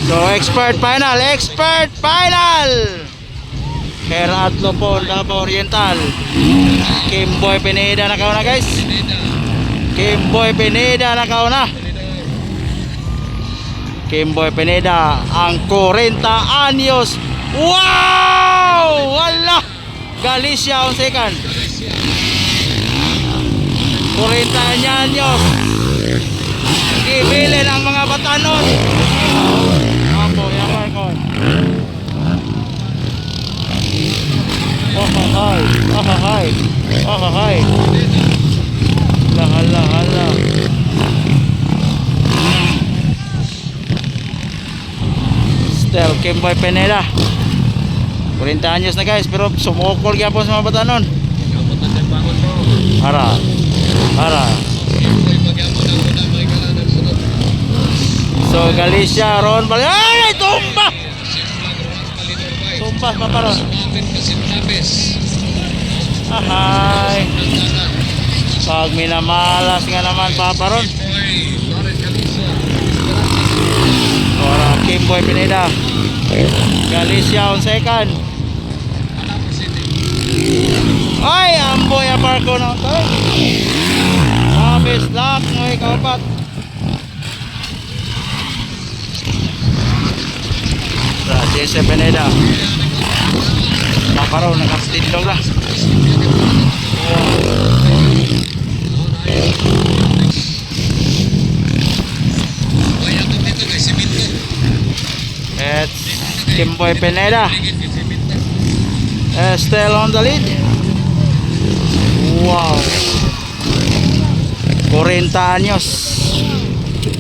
So expert final Her Atlo po, Davao Oriental. Kimboy Pineda nakauna guys. Kimboy Pineda nakauna. Kimboy Pineda ang 40 anyos. Wow! Wala! Galicia on second. 40 anyos. Gibilin ang mga batanon. Apo, yaman ko. Ahahay. Hala. Still Kimboy Pineda. 40 anyos na guys, pero sumukol gyapon sa mga batanon. Hara. So Galicia ron balik. Ay, tumba pa paron. Ahay. Pag minamalas nga naman paparon. Ora Kimboy Pineda. Galicia on second. Ay, amboy aparko na ito. Travis Lock ng ikapat. Sa Jesse Pineda. Paparaw, nakastindog na. It's Kimboy Pineda. Still on the lead. Wow. 40 anyos.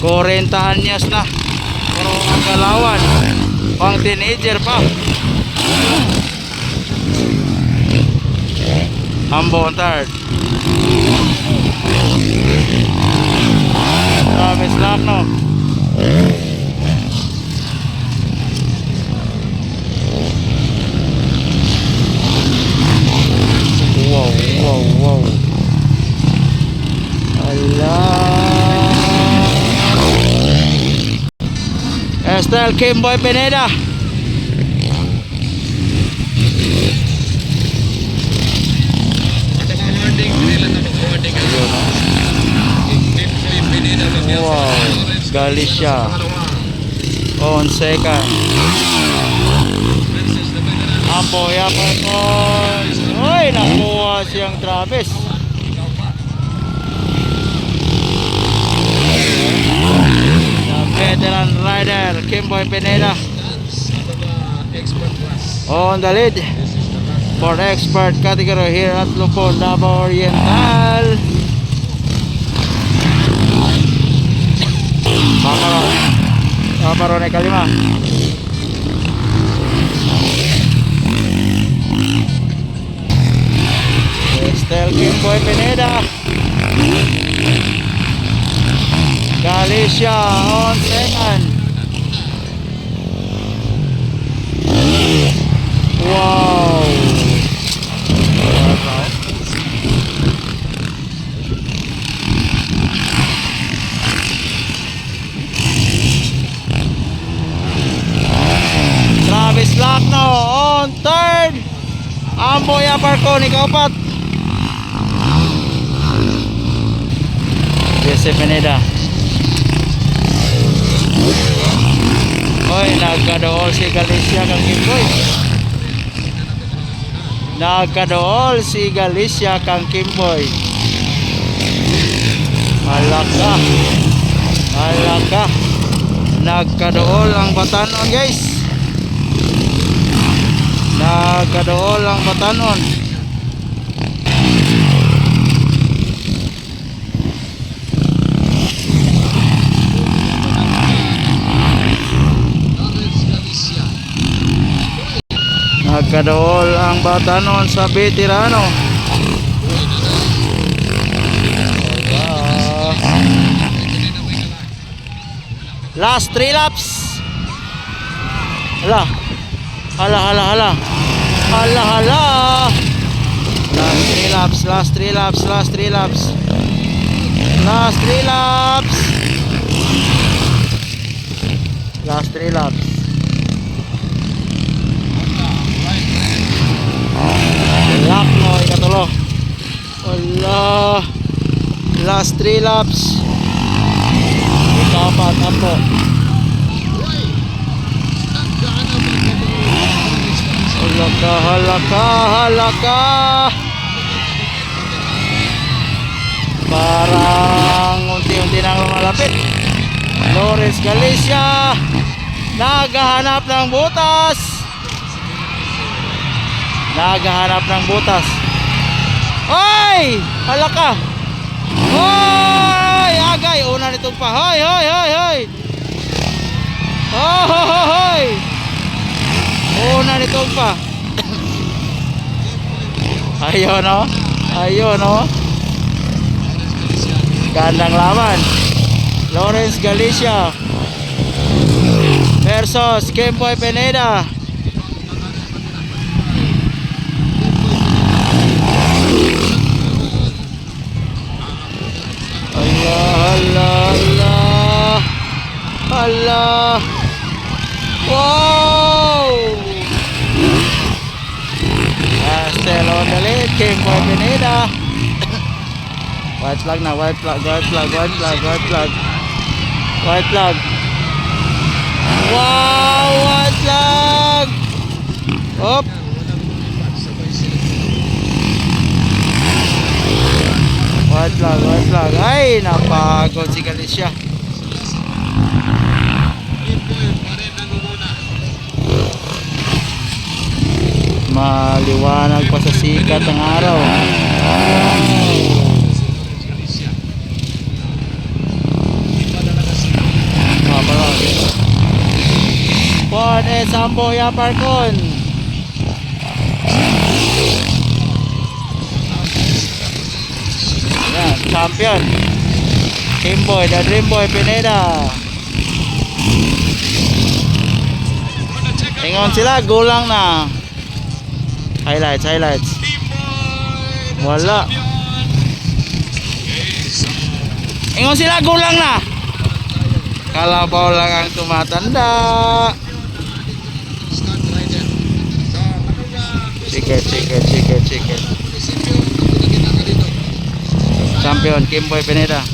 40 anyos na. Pero ang galawan, pang teenager pa. Hambo on third. Travis Lock no. Wow. Still Kimboy Pineda. Wow, Galicia on second. Ambo yapan ko. Oy, nakuha siyang Travis. Veteran rider Kimboy Pineda on the lead for expert category here at Lupon, Davao Oriental. Paparon ay kalima. Still Kimboy Pineda. Galicia on second. Wow. Travis Lock no on third. Amboy aparko ni kaupat. Jesse Pineda. Oy, nagkadool si Galicia kang Kimboy. Nagkadool si Galicia kang Kimboy. Halaka. Nagkadool ang batanon guys. Nagkadool ang batanon. Nagkadool ang batanon sa veterano. Last 3 laps. Hala. Last 3 laps. Last 3 laps. Lap no, ikatulo. Wala. Last 3 laps. Ikapat, apo. Halaka, halaka, halaka. Parang unti-unti nang lumalapit. Lawrence Galicia naghahanap ng butas. Naghahanap ng butas. Hoy! Halaka! Hoy! Agay! Una nitong pa. Hoy! Hoy! Hoy! Hoy! Hoy! Hoy! Hoy! Una nitong pa. Ayun o. Ayun o. Gandang laban. Lawrence Galicia versus Kimboy Pineda. Allah, Allah, Allah. Wow! Still on the lead, Kimboy Pineda. White flag na, white flag, white flag, white flag, white flag. White flag. Wow, white flag. Up. White flag, white flag. Ay, napagod si Galicia. Maliwanag pa sa sikat ng araw. Juan Sambo Yaparcon. Yan, champion Kimboy, the Dream Boy Pineda. Ingon sila, gulang na. Highlights, highlights. Wala. Ingon sila, gulang na. Kalabaw lang ang tumatanda. Chicken, chicken, chicken, chicken. Champion Kimboy Pineda.